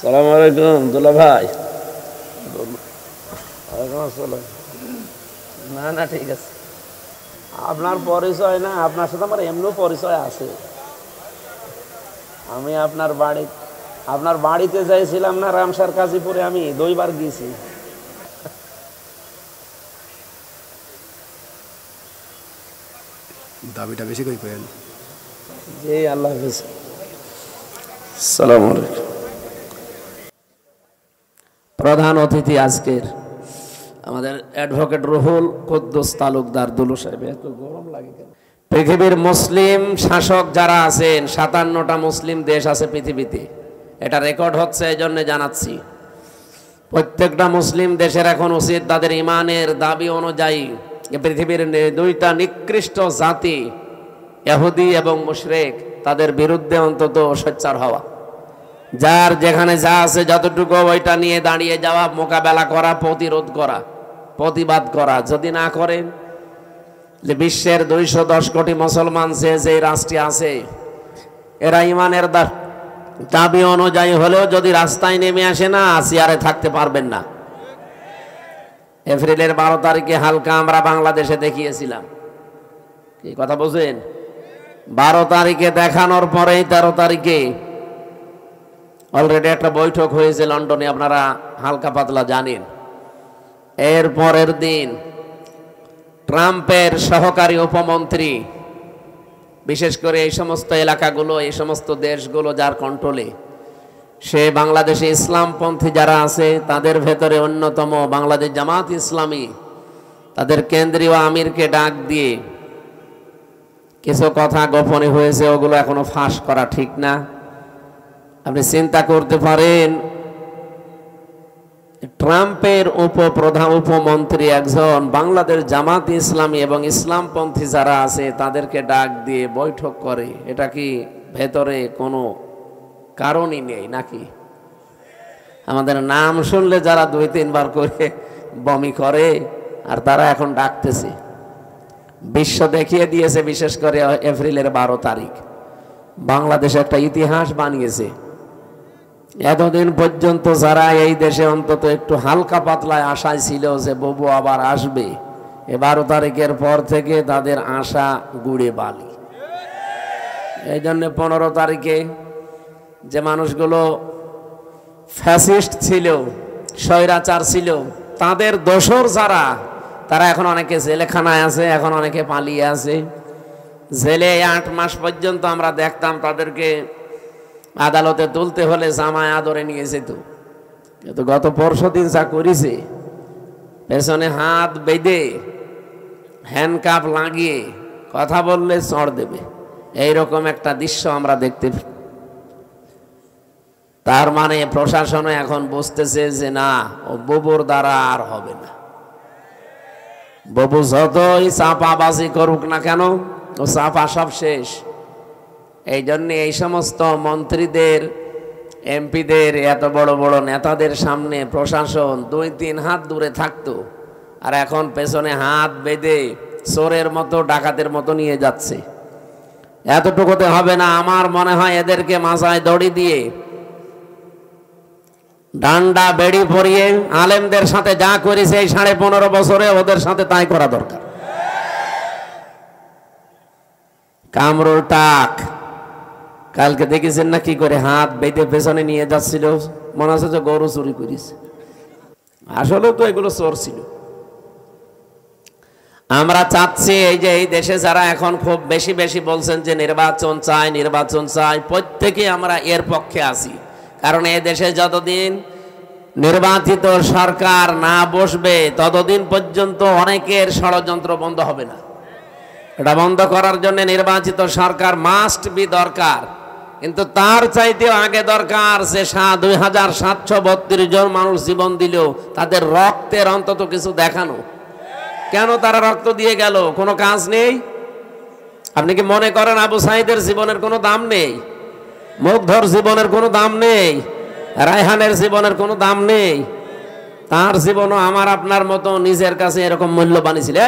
সালাম আলাইকুম দুলা ভাই। না না ঠিক আছে, আপনার পরিচয় না, আপনার সাথে আমার এমনিও পরিচয় আছে। আমি আপনার বাড়িতে যাইছিলাম না রামসার কাজীপুরে, আমি 2 বার গেছি। দাবিটা বেশি করে পেলেন। জি আল্লাহ হাফেজ। সালাম আলাইকুম। প্রধান অতিথি আজকের আমাদের অ্যাডভোকেট রুহুল কুদ্দুস তালুকদার দুলু সাহেব। এত গরম লাগে কেন? পৃথিবীর মুসলিম শাসক যারা আছেন, 57টা মুসলিম দেশ আছে পৃথিবীতে, এটা রেকর্ড হচ্ছে, এই জন্য জানাচ্ছি। প্রত্যেকটা মুসলিম দেশের এখন উচিত তাদের ইমানের দাবি অনুযায়ী পৃথিবীর 2টা নিকৃষ্ট জাতি ইহুদি এবং মুশরিক, তাদের বিরুদ্ধে অন্তত সোচ্চার হওয়া, যার যেখানে যা আছে যতটুকু ওইটা নিয়ে দাঁড়িয়ে যাওয়া, মোকাবেলা করা, প্রতিরোধ করা, প্রতিবাদ করা। যদি না করেন, যে বিশ্বের 210 কোটি মুসলমান যে রাষ্ট্রে আছে, এরা ইমানের দাবি অনুযায়ী হলেও যদি রাস্তায় নেমে আসে না, চেয়ারে থাকতে পারবেন না। এপ্রিলের 12 তারিখে হালকা আমরা বাংলাদেশে দেখিয়েছিলাম, কি কথা বুঝেন? 12 তারিখে দেখানোর পরেই 13 তারিখে অলরেডি একটা বৈঠক হয়েছে লন্ডনে, আপনারা হালকা পাতলা জানেন। এর পরের দিন ট্রাম্পের সহকারী উপমন্ত্রী, বিশেষ করে এই সমস্ত এলাকাগুলো, এই সমস্ত দেশগুলো যার কন্ট্রোলে, সে বাংলাদেশে ইসলামপন্থী যারা আছে তাদের ভেতরে অন্যতম বাংলাদেশ জামাত ইসলামী, তাদের কেন্দ্রীয় আমিরকে ডাক দিয়ে কিছু কথা গোপনে হয়েছে, ওগুলো এখনো ফাঁস করা ঠিক না। আপনি চিন্তা করতে পারেন, ট্রাম্পের উপমন্ত্রী একজন বাংলাদেশ জামাত ইসলামী এবং ইসলামপন্থী যারা আছে তাদেরকে ডাক দিয়ে বৈঠক করে, এটা কি ভেতরে কোনো কারণই নেই নাকি? আমাদের নাম শুনলে যারা 2-3 বার করে বমি করে, আর তারা এখন ডাকতেছে। বিশ্ব দেখিয়ে দিয়েছে, বিশেষ করে এপ্রিলের 12 তারিখ বাংলাদেশ একটা ইতিহাস বানিয়েছে। এতদিন পর্যন্ত যারা এই দেশে অন্তত একটু হালকা পাতলায় আশায় ছিল যে ববু আবার আসবে, 12 তারিখের পর থেকে তাদের আশা গুড়ে বালি। এই জন্য 15 তারিখে যে মানুষগুলো ফ্যাসিস্ট ছিল, স্বৈরাচার ছিল, তাদের দোসর যারা, তারা এখন অনেকে জেলখানায় আছে, এখন অনেকে পালিয়ে আছে। জেলে 8 মাস পর্যন্ত আমরা দেখতাম তাদেরকে আদালতে তুলতে হলে জামায় আদরে নিয়ে যেত। কিন্তু গত পরশুদিন যা করেছে, পেছনে হাত বেঁধে হ্যান্ডকাপ লাগিয়ে কথা বললে চড় দেবে, এইরকম একটা দৃশ্য আমরা দেখতে। তার মানে প্রশাসনও এখন বুঝতেছে যে না, ও ববুর দ্বারা আর হবে না। ববু যতই চাপাবাজি করুক না কেন, ও চাপা সব শেষ। এই জন্য এই সমস্ত মন্ত্রীদের, এমপিদের, এত বড় বড় নেতাদের সামনে প্রশাসন 2-3 হাত দূরে থাকতো, আর এখন পেছনে হাত বেঁধে চোরের মতো, ডাকাতের মতো নিয়ে যাচ্ছে। এতটুকুতে হবে না, আমার মনে হয় এদেরকে মাথায় দড়ি দিয়ে, ডান্ডা বেড়ি পরিয়ে আলেমদের সাথে যা করেছে এই 15.5 বছরে, ওদের সাথে তাই করা দরকার। কামরুল টাক কালকে দেখেছেন না কি করে হাত বেঁধে পেছনে নিয়ে যাচ্ছিল, মনে হচ্ছে যে গরু চুরি করেছে। আসলে তো এগুলো চোর ছিল। আমরা চাচ্ছি এই যে এই দেশে যারা এখন খুব বেশি বেশি বলছেন যে নির্বাচন চাই, নির্বাচন চাই, প্রত্যেকে আমরা এর পক্ষে আছি। কারণ এই দেশে যতদিন নির্বাচিত সরকার না বসবে, ততদিন পর্যন্ত অনেকের ষড়যন্ত্র বন্ধ হবে না। এটা বন্ধ করার জন্য নির্বাচিত সরকার মাস্ট বি দরকার। কিন্তু তার চাইতেও আগে দরকার যে 2732 জন মানুষ জীবন দিল, তাদের রক্তের অন্তত কিছু দেখানো। কেন তারা রক্ত দিয়ে গেল? কোনো কাজ নেই? আপনি কি মনে করেন আবু সাইদের জীবনের কোনো দাম নেই? মুগ্ধর জীবনের কোনো দাম নেই? রায়হানের জীবনের কোনো দাম নেই? তার জীবনও আমার আপনার মতো নিজের কাছে এরকম মূল্যবান ছিল।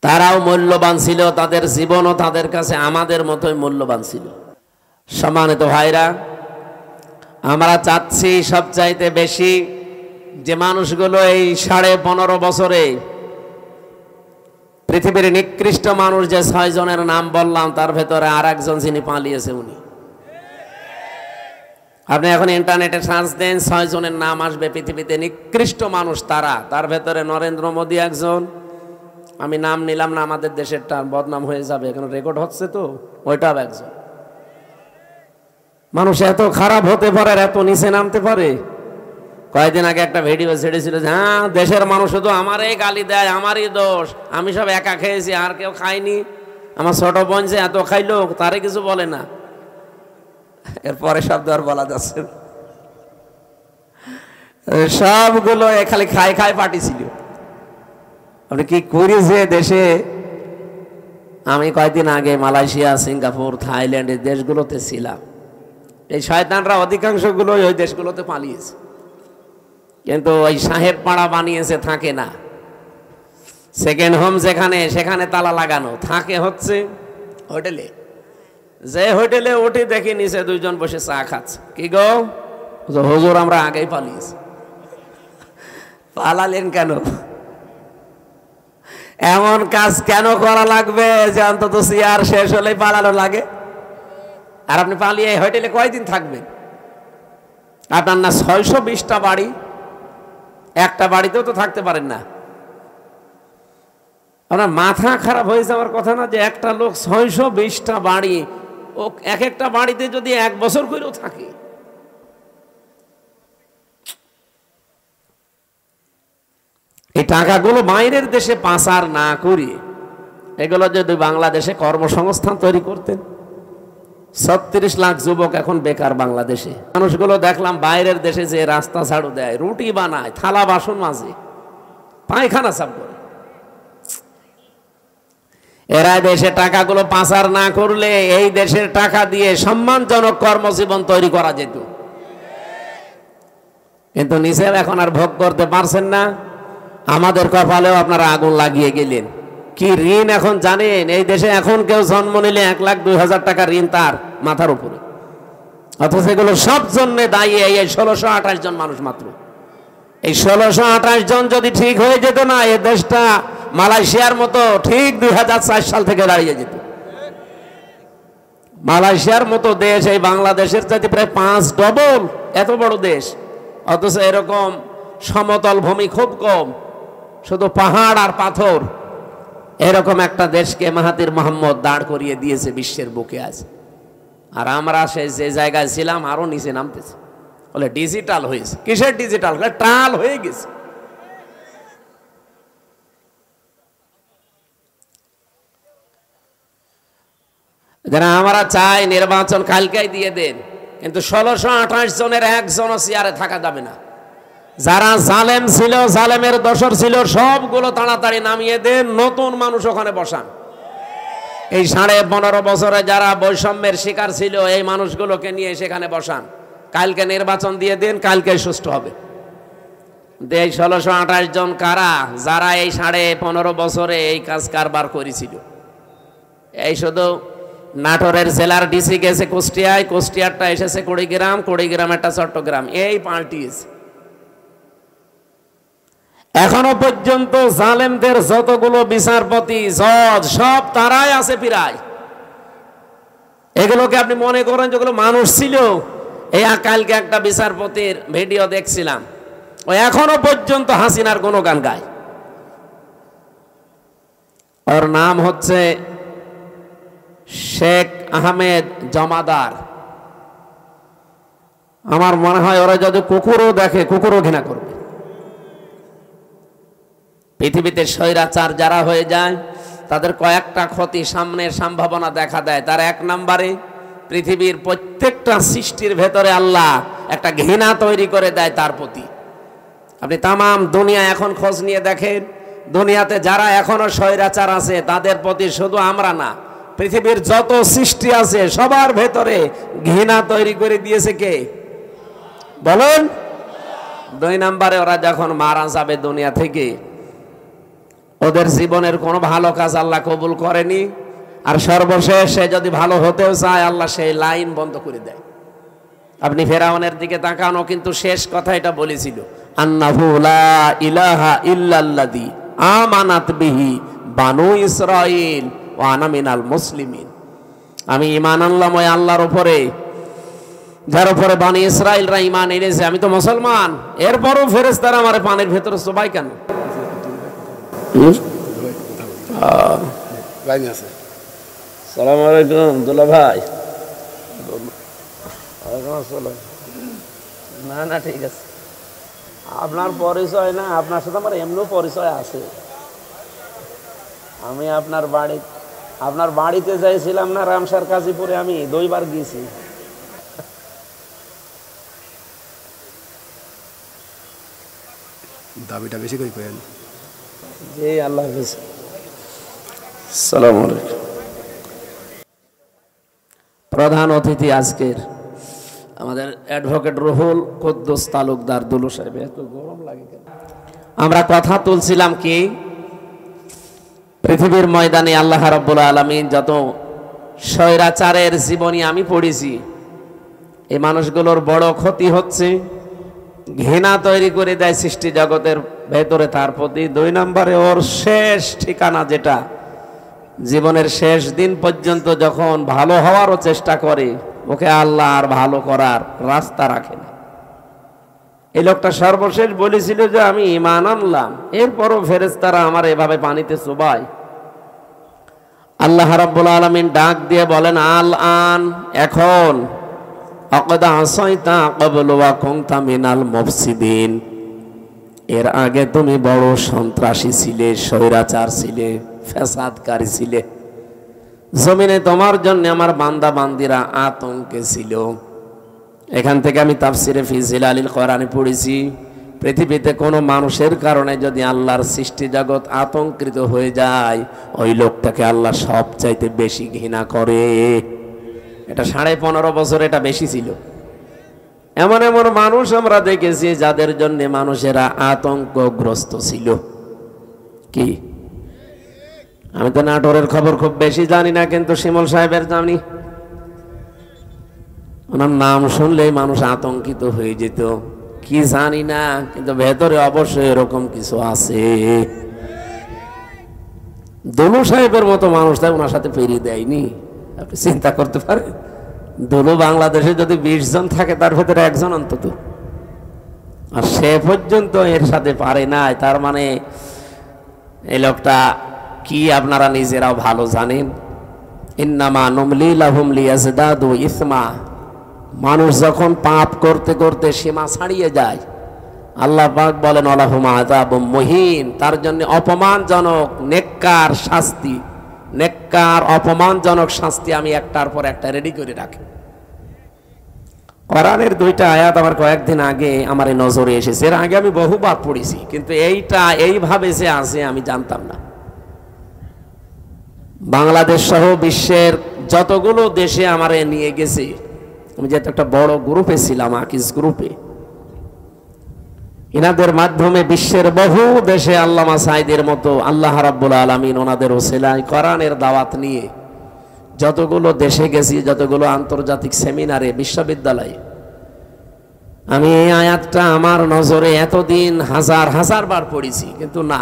তারাও মূল্যবান ছিল, তাদের জীবনও তাদের কাছে আমাদের মতোই মূল্যবান ছিল। সম্মানিত ভাইরা, আমরা চাচ্ছি সবচাইতে বেশি যে মানুষগুলো এই 15.5 বছরে পৃথিবীর নিকৃষ্ট মানুষ যে 6 জনের নাম বললাম, তার ভেতরে আর একজন যিনি পালিয়েছে উনি। আপনি এখন ইন্টারনেটে সার্চ দেন, 6 জনের নাম আসবে পৃথিবীতে নিকৃষ্ট মানুষ তারা। তার ভেতরে নরেন্দ্র মোদী একজন। আমি নাম নিলাম না, আমাদের দেশেরটা বদনাম হয়ে যাবে, এখন রেকর্ড হচ্ছে তো, ওইটাও একজন। মানুষ এত খারাপ হতে পারে আর এত নিচে নামতে পারে। কয়েকদিন আগে একটা ভিডিও ছেড়েছিল যে হ্যাঁ দেশের মানুষ শুধু আমারই গালি দেয়, আমারই দোষ, আমি সব একা খেয়েছি আর কেউ খায়নি, আমার ছোট বোন যে এত খাইলো তারে কিছু বলে না। এরপরে শব্দ আর বলা যাচ্ছে না। সবগুলো খালি খাই খাই পাঠিয়েছিল। আপনি কি করেছে দেশে? আমি কয়েকদিন আগে মালয়েশিয়া, সিঙ্গাপুর, থাইল্যান্ড এই দেশগুলোতে ছিলাম। এই শয়তানরা অধিকাংশগুলো ওই দেশগুলোতে পালিয়েছে, কিন্তু ওই সাহেব পাড়া বানিয়েছে, থাকে না। সেকেন্ড হোম যেখানে, সেখানে তালা লাগানো, থাকে হচ্ছে হোটেলে। যে হোটেলে উঠে দেখি নিচে 2 জন বসে চা খাচ্ছে। কি গো হুজুর, আমরা আগেই পালিয়েছি। পালালেন কেন? এমন কাজ কেন করা লাগবে যে অন্তত চেয়ার শেষ হলেই পালানো লাগে? আর আপনি পালিয়ে হোটেলে কয়দিন থাকবেন? আপনার না 620টা বাড়ি, একটা বাড়িতেও তো থাকতে পারেন না। আপনার মাথা খারাপ হয়ে যাওয়ার কথা না যে একটা লোক 620টা বাড়ি, ও এক একটা বাড়িতে যদি 1 বছর করেও থাকে। এই টাকাগুলো বাইরের দেশে পাচার না করি, এগুলো যদি বাংলাদেশে কর্মসংস্থান তৈরি করতেন। 36 লাখ যুবক এখন বেকার বাংলাদেশে। মানুষগুলো দেখলাম বাইরের দেশে যে রাস্তা ঝাড়ু দেয়, রুটি বানায়, থালা বাসন মাজে, পায়খানা সাফ করে। এরা দেশে টাকাগুলো পাচার না করলে এই দেশের টাকা দিয়ে সম্মানজনক কর্মজীবন তৈরি করা যেত। কিন্তু নিচে এখন আর ভোগ করতে পারছেন না। আমাদের কপালেও আপনারা আগুন লাগিয়ে গেলেন। কি ঋণ এখন জানেন? এই দেশে এখন কেউ জন্ম নিলে 1,02,000 টাকা ঋণ তার মাথার উপরে, অথচ এগুলো সব জন্য দায়ী এই 1628 জন মানুষ মাত্র। এই 1628 জন যদি ঠিক হয়ে যেত না, এই দেশটা মালয়েশিয়ার মতো ঠিক 2004 সাল থেকে দাঁড়িয়ে যেত। মালয়েশিয়ার মতো দেশ এই বাংলাদেশের চাইতে প্রায় 5 ডবল এত বড় দেশ, অথচ এরকম সমতল ভূমি খুব কম, শুধু পাহাড় আর পাথর। এরকম একটা দেশকে মাহাতির মোহাম্মদ দাঁড় করিয়ে দিয়েছে বিশ্বের বুকে আজ। আর আমরা যে জায়গায় ছিলাম আরো নিচে নামতেছে। বলে ডিজিটাল হয়েছে। কিসের ডিজিটাল? টাল হয়ে গেছে। যারা আমরা চাই নির্বাচন কালকেই দিয়ে দেন, কিন্তু 1628 জনের একজনও চেয়ারে থাকা যাবে না। যারা জালেম ছিল, জালেমের দোসর ছিল, সবগুলো তাড়াতাড়ি নামিয়ে দেন, নতুন মানুষ ওখানে বসান। এই 15.5 বছরে যারা বৈষম্যের শিকার ছিল, এই মানুষগুলোকে নিয়ে সেখানে বসান। কালকে নির্বাচন দিয়ে দিন, কালকে সুষ্ঠু হবে। এই 1628 জন কারা? যারা এই 15.5 বছরে এই কাজ কারবার করেছিল। এই শুধু নাটোরের জেলার ডিসি গেছে কুষ্টিয়ায়, কুষ্টিয়ারটা এসেছে কুড়িগ্রাম, কুড়িগ্রামেরটা চট্টগ্রাম, এই পাল্টিয়েছে। এখনো পর্যন্ত জালেমদের যতগুলো বিচারপতি, জজ, সব তারাই আছে প্রায়। এগুলোকে আপনি মনে করেন যেগুলো মানুষ ছিল? এই কালকে একটা বিচারপতির ভিডিও দেখছিলাম, ও এখনো পর্যন্ত হাসিনার গুণগান গায়। ওর নাম হচ্ছে শেখ আহমেদ জমাদার। আমার মনে হয় ওরা যদি কুকুরও দেখে, কুকুরও ঘৃণা করবে। পৃথিবীতে স্বৈরাচার যারা হয়ে যায় তাদের কয়েকটা ক্ষতি সামনের সম্ভাবনা দেখা দেয়। তার 1 নম্বরে পৃথিবীর প্রত্যেকটা সৃষ্টির ভেতরে আল্লাহ একটা ঘৃণা তৈরি করে দেয় তার প্রতি। আপনি তামাম দুনিয়া এখন খোঁজ নিয়ে দেখেন, দুনিয়াতে যারা এখনো স্বৈরাচার আছে তাদের প্রতি শুধু আমরা না, পৃথিবীর যত সৃষ্টি আছে সবার ভেতরে ঘৃণা তৈরি করে দিয়েছে কে? বলুন। 2 নম্বরে ওরা যখন মারা যাবে দুনিয়া থেকে, ওদের জীবনের কোনো ভালো কাজ আল্লাহ কবুল করেনি, আর সর্বশেষ সে যদি ভালো হতেও চায় আল্লাহ সেই লাইন বন্ধ করে দেয়। আপনি ফেরাউনের দিকে তাকানো, কিন্তু শেষ কথা এটা বলেছিল, আন্নাহু লা ইলাহা ইল্লাল্লাযী আমানাত বিহি বানু ইসরাঈল ওয়া আনা মিনাল মুসলিমিন। আমি ঈমান আনলাম ওই আল্লাহর উপরে যার উপরে বানি ইসরাঈলরা ঈমান এনেছে, আমি তো মুসলমান। এরপরও ফেরেশতারা আমারে পানির ভেতরে চোবাই কেন? আসসালামু আলাইকুম দুলা ভাই। না না ঠিক আছে, আপনার পরিচয় না, আপনার সাথে আমার এমনিও পরিচয় আছে। আমি আপনার বাড়িতে যাইছিলাম না রামসার কাজীপুরে, আমি 2 বার গেছি। দাবিটা বেশি করে করেন। জি আল্লাহ হাফেজ। আসসালামু আলাইকুম। প্রধান অতিথি আজকের আমাদের অ্যাডভোকেট রুহুল কুদ্দুস তালুকদার দুলু সাহেব। এত গরম লাগে কেন? আমরা কথা তুলছিলাম কি, পৃথিবীর ময়দানে আল্লাহ রাব্বুল আলামিন যত স্বৈরাচারের জীবনী আমি পড়েছি, এই মানুষগুলোর বড় ক্ষতি হচ্ছে, ঘৃণা তৈরি করে দেয় সৃষ্টি জগতের ভেতরে তার প্রতি। 2 নম্বরে ওর শেষ ঠিকানা, যেটা জীবনের শেষ দিন পর্যন্ত যখন ভালো হওয়ারও চেষ্টা করে, ওকে আল্লাহ আর ভালো করার রাস্তা রাখে না। এই লোকটা সর্বশেষ বলেছিল যে আমি ঈমান আনলাম, এরপরও ফেরেশতারা আমার এভাবে পানিতে চুবায়। আল্লাহ রাব্বুল আলামিন ডাক দিয়ে বলেন, আল আন, এখন, আকাদ আসাইতা ক্বাবলু ওয়া কুনতা মিনাল মুফসিদিন, এর আগে তুমি বড় সন্ত্রাসী ছিলে, স্বৈরাচার ছিলে, ফ্যাসাদকারী ছিলে, জমিনে তোমার জন্য আমার বান্দা বান্দিরা আতঙ্কে ছিল। এখান থেকে আমি তাফসিরে ফি জিলালিল কোরআনে পড়েছি, পৃথিবীতে কোনো মানুষের কারণে যদি আল্লাহর সৃষ্টি জগৎ আতঙ্কিত হয়ে যায়, ওই লোকটাকে আল্লাহ সবচাইতে বেশি ঘৃণা করে। এটা 15.5 বছর এটা বেশি ছিল। এমন এমন মানুষ আমরা দেখেছি যাদের জন্য মানুষেরা আতঙ্কগ্রস্ত ছিল। কি, আমি তো নাটোরের খবর খুব বেশি জানি না, কিন্তু শিমুল সাহেবের জানি। ওনার নাম শুনলেই মানুষ আতঙ্কিত হয়ে যেত। কি জানি না, কিন্তু ভেতরে অবশ্যই এরকম কিছু আছে। দুলু সাহেবের মতো মানুষ তাই ওনার সাথে পেরিয়ে দেয়নি। আপনি চিন্তা করতে পারেন, দুলু বাংলাদেশে যদি 20 জন থাকে তার ভেতরে 1 জন অন্তত, আর সে পর্যন্ত এর সাথে পারে নাই। তার মানে এই লোকটা কি আপনারা নিজেরাও ভালো জানেন। ইন্নামা নুমলি লাহুম লিয়াজদাদু ইসমা, মানুষ যখন পাপ করতে করতে সীমা ছাড়িয়ে যায়, আল্লাহ পাক বলেন আলাহুম আযাবুম মুহিন, তার জন্য অপমানজনক নেককার শাস্তি, নেককার অপমানজনক শাস্তি আমি একটার পর একটা রেডি করে রাখি। কোরআনের 2টা আয়াত আমার কয়েকদিন আগে আমার নজরে এসেছে, এর আগে আমি বহুবার পড়েছি, কিন্তু এইটা এইভাবে যে আছে আমি জানতাম না। বাংলাদেশ সহ বিশ্বের যতগুলো দেশে আমারে নিয়ে গেছে, আমি যেহেতু একটা বড় গ্রুপে ছিলাম, আকিস গ্রুপে, এনাদের মাধ্যমে বিশ্বের বহু দেশে আল্লামা সাঈদের মতো আল্লাহ রাব্বুল আলামিন ওনাদের ওসিলায় কোরআনের দাওয়াত নিয়ে যতগুলো দেশে গেছি, যতগুলো আন্তর্জাতিক সেমিনারে, বিশ্ববিদ্যালয়ে, আমি এই আয়াতটা আমার নজরে এতদিন হাজার হাজার বার পড়েছি, কিন্তু না,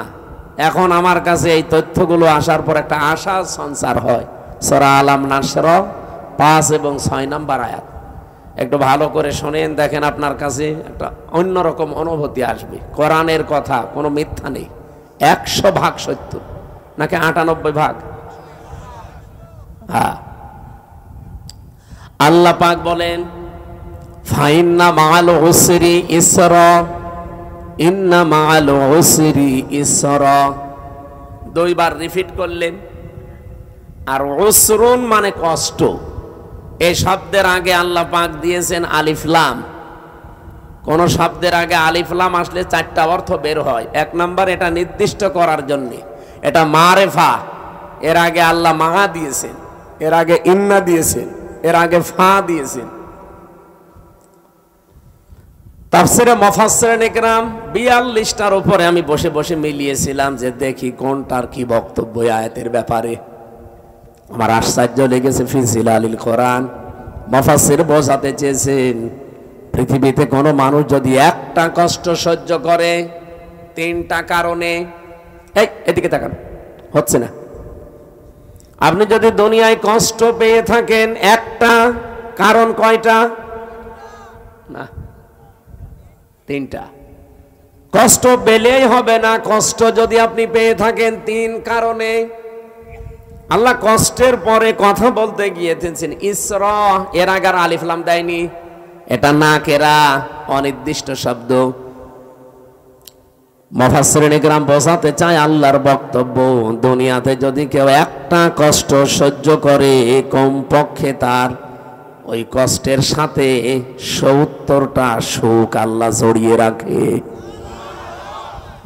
এখন আমার কাছে এই তথ্যগুলো আসার পর একটা আশা সঞ্চার হয়। সূরা আলাম নাসর 5 এবং 6 নম্বর আয়াত একটু ভালো করে শোনেন, দেখেন আপনার কাছে একটা অন্যরকম অনুভূতি আসবে। কোরআনের কথা কোনো মিথ্যা নেই, 100% সত্য, নাকি 98%? হ্যাঁ, আল্লাহ পাক বলেন ফাইন্না মাআল উসরি ইসরা, ইন্না মাআল উসরি ইসরা, 2 বার রিপিট করলেন। আর উসরুন মানে কষ্ট, এই শব্দের আগে আল্লাহ পাক দিয়েছেন আলিফ লাম। কোন শব্দের আগে আলিফ লাম আসলে 4টা অর্থ বের হয়। 1 নাম্বার, এটা নির্দিষ্ট করার জন্য, এটা মারেফা, এর আগে আল্লাহ মা দিয়েছেন, এর আগে ইন্না দিয়েছেন, এর আগে ফা দিয়েছেন। তাফসিরে মুফাসসিরিন ইকরাম ৪২টার উপরে আমি বসে বসে মিলিয়েছিলাম যে দেখি কোনটার কি বক্তব্য আয়াতের ব্যাপারে। আমার আশ্চর্য লেগেছে ফি জিলালিল কোরআন। মুফাসসির বোঝাতে চেয়েছেন পৃথিবীতে কোনো মানুষ যদি একটা কষ্ট সহ্য করে ৩টা কারণে, এই এদিকে তাকান, হচ্ছে না। আপনি যদি দুনিয়ায় কষ্ট পেয়ে থাকেন একটা কারণ, কয়টা? না, 3টা। কষ্ট পেলেই হবে না, কষ্ট যদি আপনি পেয়ে থাকেন 3 কারণে। আল্লাহ কষ্টের পরে কথা বলতে গিয়েছেন ইসরা, এর আগে আর আলিফ লাম দেয়নি, এটা নাকেরা, অনির্দিষ্ট শব্দ। মুফাসসিরিন ইকরাম বোঝাতে চায় আল্লাহর বক্তব্য, দুনিয়াতে যদি কেউ একটা কষ্ট সহ্য করে কমপক্ষে তার ওই কষ্টের সাথে ৭০টা সুখ আল্লাহ জড়িয়ে রাখে।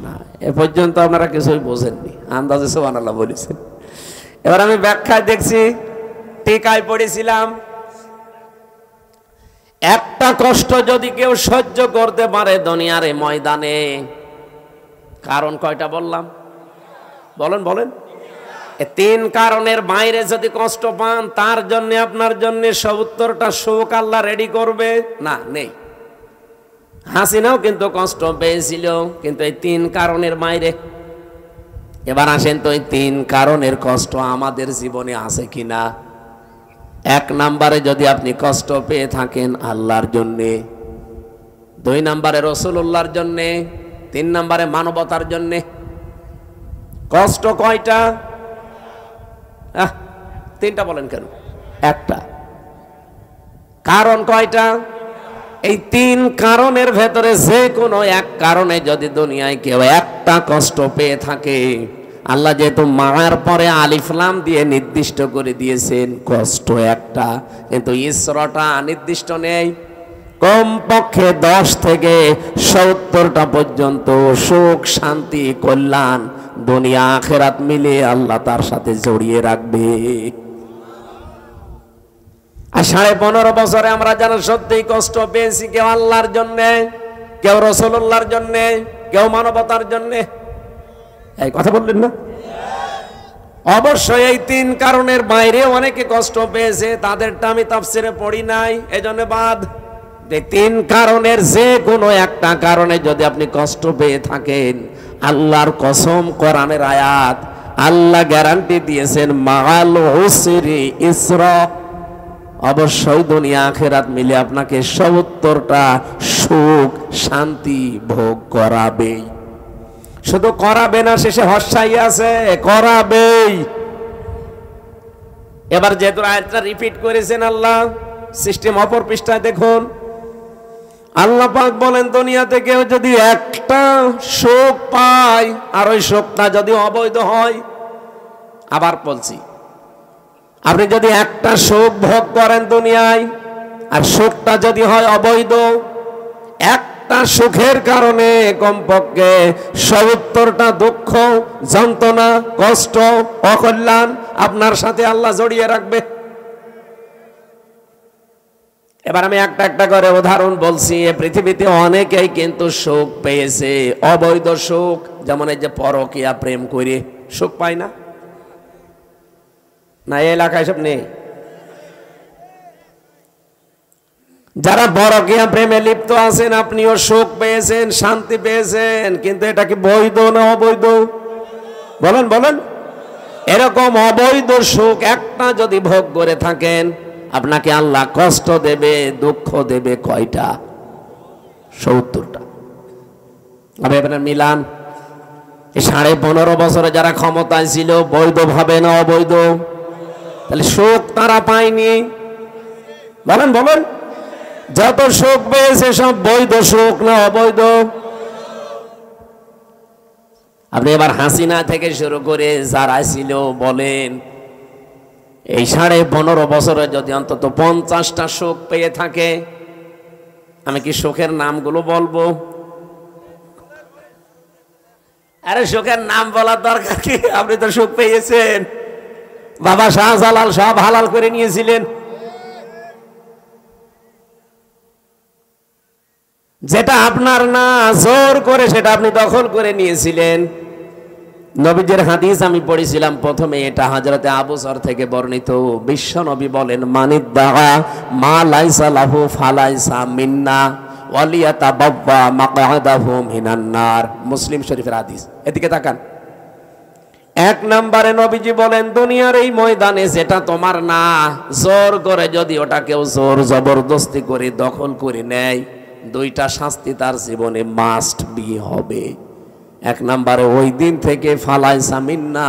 না, এ পর্যন্ত আপনারা কিছুই বোঝেননি, আন্দাজে সুবহানাল্লাহ বলেছেন। এবার আমি ব্যাখ্যায় দেখছি, টিকায় পড়েছিলাম একটা কষ্ট যদি কেউ সহ্য করতে পারে দুনিয়ার এই ময়দানে, কারণ কয়টা বললাম? বলেন বলেন। 3 কারণের বাইরে যদি কষ্ট পান, তার জন্য আপনার জন্য ৭০টা সুখ আল্লাহ রেডি করবে না? নেই। হাসিনাও কিন্তু কষ্ট পেয়েছিল, কিন্তু এই 3 কারণের বাইরে। এবার আসেন তো, এই 3 কারণের কষ্ট আমাদের জীবনে আছে কিনা। 1 নম্বরে যদি আপনি কষ্ট পেয়ে থাকেন আল্লাহর জন্যে, 2 নম্বরে রাসূলুল্লাহর জন্যে, 3 নম্বরে মানবতার জন্যে। কষ্ট কয়টা? 3টা বলেন কেন? একটা। কারণ কয়টা? এই 3 কারণের ভেতরে যে কোনো এক কারণে যদি দুনিয়ায় কেউ একটা কষ্ট পেয়ে থাকে, আল্লাহ যেহেতু মার পরে আলিফ লাম দিয়ে নির্দিষ্ট করে দিয়েছেন কষ্ট একটা, কিন্তু ইসরাটা নির্দিষ্ট নেই। কমপক্ষে 10 থেকে ৭০টা পর্যন্ত সুখ, শান্তি, কল্যাণ দুনিয়া আখিরাত মিলে আল্লাহ তার সাথে জড়িয়ে রাখবে। আর 15.5 বছরে আমরা যারা সত্যি কষ্ট পেয়েছি, কেউ আল্লাহর জন্যে, কেউ রাসূলুল্লাহর জন্যে, কেউ মানবতার জন্যে। এই কথা বললেন না? অবশ্যই এই 3 কারণের বাইরে অনেকে কষ্ট পেয়েছে, তাদেরটা আমি তাফসিরে পড়ি নাই, এজন্য বাদ। 3 কারণের যে কোনো একটা কারণে যদি আপনি কষ্ট পেয়ে থাকেন, আল্লাহর কসম, কোরআনের আয়াত, আল্লাহ গ্যারান্টি দিয়েছেন মাআল উসরি ইসরা, অবশ্যই দুনিয়া আখিরাত মিলে আপনাকে ৭০টা সুখ, শান্তি ভোগ করাবেই। শুধু করাবে না, শেষে হর্ষাই আছে, করাবেই। এবার যেহেতু আয়াতটা রিপিট করেছেন আল্লাহ, সিস্টেম অপর পৃষ্ঠায় দেখুন, আল্লাহ পাক বলেন দুনিয়াতে কেউ যদি একটা সুখ পায় আর ওই সুখটা যদি অবৈধ হয়, আবার বলছি, আপনি যদি একটা সুখ ভোগ করেন দুনিয়ায় আর সুখটা যদি হয় অবৈধ, একটা সুখের কারণে কমপক্ষে ৭০টা দুঃখ, যন্ত্রণা, কষ্ট, অকল্যাণ আপনার সাথে আল্লাহ জড়িয়ে রাখবে। এবার আমি একটা একটা করে উদাহরণ বলছি। পৃথিবীতে অনেকেই কিন্তু সুখ পেয়েছে, অবৈধ সুখ, যেমন এই যে পরকীয়া প্রেম করে সুখ পায় না, না এই এলাকায় সব নেই? যারা পরকীয়া প্রেমে লিপ্ত আছেন, আপনিও সুখ পেয়েছেন, শান্তি পেয়েছেন, কিন্তু এটা কি বৈধ না অবৈধ? বলেন বলেন। এরকম অবৈধ সুখ একটা যদি ভোগ করে থাকেন, আপনাকে আল্লাহ কষ্ট দেবে, দুঃখ দেবে কয়টা? ৭০টা। আপনি আপনার মিলান, 15.5 বছরে যারা ক্ষমতায় ছিল, বৈধভাবে না অবৈধ? তাহলে সুখ তারা পায়নি? বলেন বলেন। যত সুখ পেয়েছে সব বৈধ সুখ না অবৈধ? আপনি এবার হাসিনা থেকে শুরু করে যারা ছিল বলেন, এই 15.5 বছরে যদি অন্তত 50টা সুখ পেয়ে থাকে, আমি কি সুখের নামগুলো বলবো? আরে সুখের নাম বলার দরকার কি? আপনি তো সুখ পেয়েছেন, বাবা শাহজালাল সব হালাল করে নিয়েছিলেন। যেটা আপনার না, জোর করে সেটা আপনি দখল করে নিয়েছিলেন। নবীজির হাদিস আমি পড়েছিলাম প্রথমে, এটা হযরতে আবু যর থেকে বর্ণিত। বিশ্ব নবী বলেন, মানিদ্দাআ মা লাইসা লাহু ফালাইসা মিন্না ওয়ালিয়াতাবাওয়া মাকআদাহু মিনান নার। মুসলিম শরীফের হাদিস। এদিকে তাকান। এক নম্বরে নবীজি বলেন, দুনিয়ার এই ময়দানে যেটা তোমার না, জোর করে যদি ওটা কেউ জোর জবরদস্তি করে দখল করে নেয়, দুইটা শাস্তি তার জীবনে মাস্ট বি হবে। এক নম্বরে ওই দিন থেকে ফালাইসা মিন্না,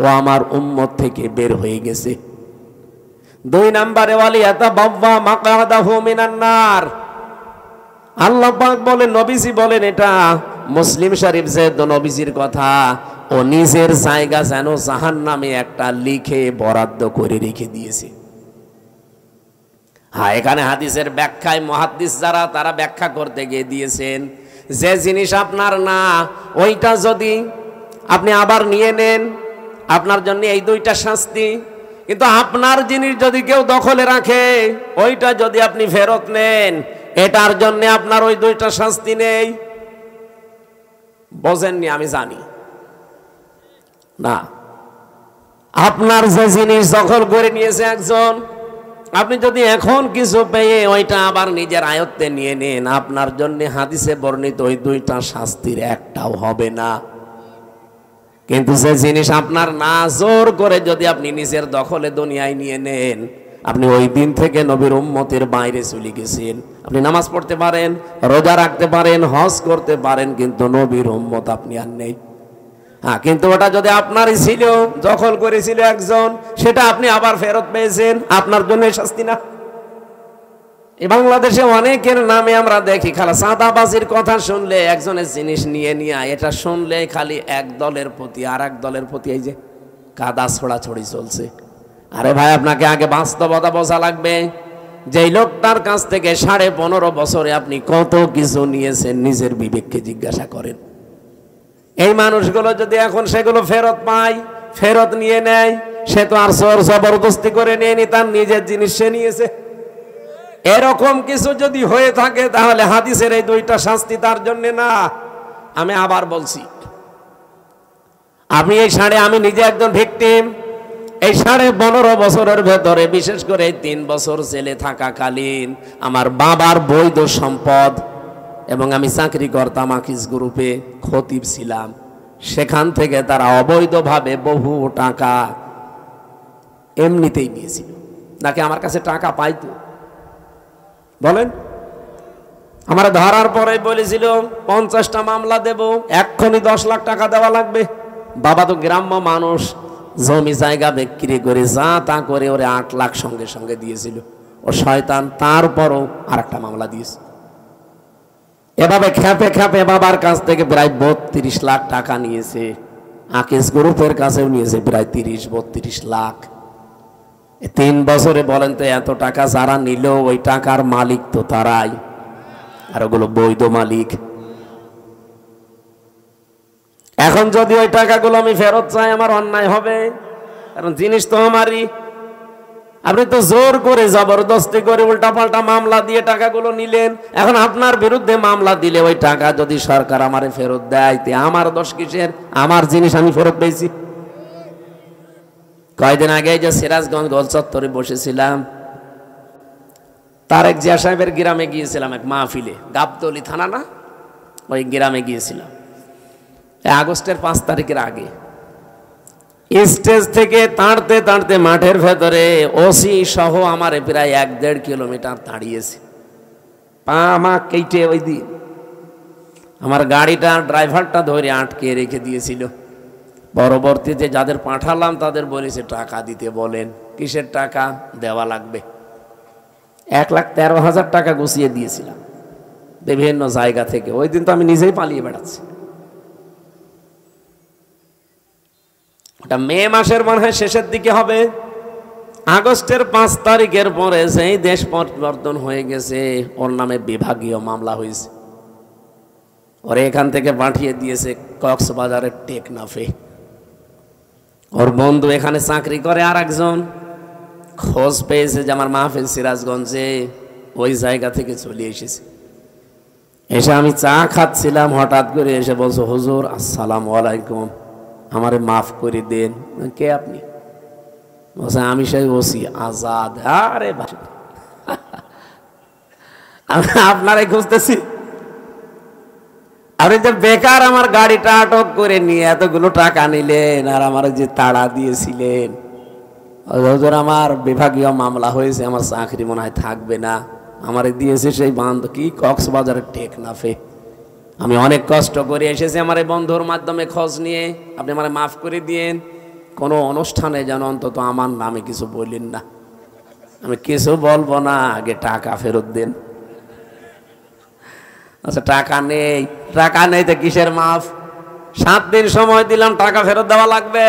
ও আমার উম্মত থেকে বের হয়ে গেছে। দুই নম্বরে ওয়ালিয়াতাবাওয়া মাকআদাহু মিনান নার। আল্লাহ পাক বলেন, নবীজি বলেন, এটা মুসলিম শরীফ যেহেতু নবীজির কথা, ও নিজের জায়গা যেন জাহান্নামে একটা লিখে বরাদ্দ করে রেখে দিয়েছে। হ্যাঁ, এখানে হাদিসের ব্যাখ্যায় মুহাদ্দিস যারা, তারা ব্যাখ্যা করতে গিয়ে দিয়েছেন, যে জিনিস আপনার না, ওইটা যদি আপনি আবার নিয়ে নেন, আপনার জন্য এই দুইটা শাস্তি। কিন্তু আপনার জিনিস যদি কেউ দখলে রাখে, ওইটা যদি আপনি ফেরত নেন, এটার জন্য আপনার ওই দুইটা শাস্তি নেই। বোঝেননি? আমি জানি না। আপনার যে জিনিস দখল করে নিয়েছে একজন, আপনি যদি এখন কিছু পেয়ে ওইটা আবার নিজের আয়ত্তে নিয়ে নেন, আপনার জন্য হাদিসে বর্ণিত ওই দুইটা শাস্তির একটাও হবে না। কিন্তু যে জিনিস আপনার না, জোর করে যদি আপনি নিজের দখলে দুনিয়ায় নিয়ে নেন, আপনি ওই দিন থেকে নবীর উম্মতের বাইরে চলে গেছেন। আপনি নামাজ পড়তে পারেন, রোজা রাখতে পারেন, হজ করতে পারেন, কিন্তু নবীর উম্মত আপনি আর নেই। হ্যাঁ, কিন্তু ওটা যদি আপনারই ছিল, দখল করেছিল একজন, সেটা আপনি আবার ফেরত পেয়েছেন, আপনার জন্য শাস্তি না? এই বাংলাদেশে অনেকের নামে আমরা দেখি, খালি চাঁদাবাজির কথা শুনলে, একজনের জিনিস নিয়ে নিয়ে, এটা শুনলে খালি এক দলের প্রতি আর এক দলের প্রতি এই যে কাদা ছোড়াছড়ি চলছে। আরে ভাই, আপনাকে আগে বাস্তবতা বোঝা লাগবে। যেই লোকটার কাছ থেকে 15.5 বছরে আপনি কত কিছু নিয়েছেন, নিজের বিবেককে জিজ্ঞাসা করেন। এই মানুষগুলো যদি এখন সেগুলো ফেরত পায়, ফেরত নিয়ে নেয়, সে তো আর জোর জবরদস্তি করে নেয়নি, তার নিজের জিনিস সে নিয়েছে। এরকম কিছু যদি হয়ে থাকে, তাহলে হাদিসের এই দুইটা শাস্তি তার জন্য না। আমি আবার বলছি, আমি আমি নিজে একজন ভিকটিম। এই 15.5 বছরের ভেতরে, বিশেষ করে 3 বছর জেলে থাকাকালীন, আমার বাবার বৈধ সম্পদ, এবং আমি চাকরি করতাম আকিস গ্রুপে, খতিব ছিলাম, সেখান থেকে তারা অবৈধভাবে বহু টাকা এমনিতেই নিয়েছিল। নাকি আমার কাছে টাকা পাইতো? বলেন। আমার ধরার পরে বলেছিল 50টা মামলা দেব, এক্ষুনি 10 লাখ টাকা দেওয়া লাগবে। বাবা তো গ্রাম্য মানুষ, জমি জায়গা বিক্রি করে যা তা করে ওরে 8 লাখ সঙ্গে সঙ্গে দিয়েছিল। ও শয়তান, তারপরও আর একটা মামলা দিয়েছে। এভাবে খেপে খেপে বাবার কাছ থেকে প্রায় 32 লাখ টাকা নিয়েছে। আকিস গ্রুপের কাছেও নিয়েছে প্রায় 30-32 লাখ। 3 বছরে বলেন তো, এত টাকা যারা নিল, ওই টাকার মালিক তো তারাই, আর ওগুলো বৈধ মালিক। এখন যদি ওই টাকাগুলো আমি ফেরত চাই, আমার অন্যায় হবে, কারণ জিনিস তো আমারই। আপনি তো জোর করে জবরদস্তি করে উল্টাপাল্টা মামলা দিয়ে টাকাগুলো নিলেন। এখন আপনার বিরুদ্ধে মামলা দিলে ওই টাকা যদি সরকার আমারে ফেরত দেয়, তে আমার দোষ কিসের? আমার জিনিস আমি ফেরত পেয়েছি। কয়েকদিন আগে যে সিরাজগঞ্জ গোল চত্বরে বসেছিলাম, তারেক জিয়া সাহেবের গ্রামে গিয়েছিলাম এক মাহফিলে, গাবতলী থানা না, ওই গ্রামে গিয়েছিলাম আগস্টের 5 তারিখের আগে। স্টেজ থেকে তাড়তে তাড়তে মাঠের ভেতরে ওসি সহ আমারে প্রায় 1-1.5 কিলোমিটার তাড়িয়েছে। পা মা কেটে ওই দিন আমার গাড়িটা ড্রাইভারটা ধরে আটকে রেখে দিয়েছিল। পরবর্তীতে যাদের পাঠালাম তাদের বলেছে টাকা দিতে বলেন। কিসের টাকা? দেওয়া লাগবে। 1,13,000 টাকা গুছিয়ে দিয়েছিলাম বিভিন্ন জায়গা থেকে। ওই দিন তো আমি নিজেই পালিয়ে বেড়াচ্ছি। ওটা মে মাসের মনে হয় শেষের দিকে হবে। আগস্টের 5 তারিখের পরে সেই দেশ পরিবর্তন হয়ে গেছে, ওর নামে বিভাগীয় মামলা হয়েছে। ওরে এখান থেকে পাঠিয়ে দিয়েছে কক্সবাজারের টেকনাফে। ওর বন্ধু এখানে চাকরি করে, আর একজন খোঁজ পেয়েছে যে আমার মাহফিল সিরাজগঞ্জে, ওই জায়গা থেকে চলে এসেছে। এসে আমি চা খাচ্ছিলাম, হঠাৎ করে এসে বলছো, হুজুর আসসালামু আলাইকুম, আমারে মাফ করে দেন। কে আপনি? বলছে আমি সেই ওসি আজাদ। আরে ভাই, আমি আপনারাই খুঁজতেছি। আপনি যে বেকার আমার গাড়িটা আটক করে নিয়ে এতগুলো টাকা নিলেন, আর আমার যে তাড়া দিয়েছিলেন, হুজুর আমার বিভাগীয় মামলা হয়েছে, আমার চাকরি মনে হয় থাকবে না, আমারে দিয়েছে সেই বান্ধব কি কক্সবাজারের টেকনাফে। আমি অনেক কষ্ট করে এসেছি আমার এই বন্ধুর মাধ্যমে খোঁজ নিয়ে, আপনি আমারে মাফ করে দিয়েন। কোনো অনুষ্ঠানে যেন অন্তত আমার নামে কিছু বললেন না। আমি কিছু বলবো না, আগে টাকা ফেরত দেন। আচ্ছা টাকা নেই, টাকা নেই তো কিসের মাফ? 7 দিন সময় দিলাম, টাকা ফেরত দেওয়া লাগবে।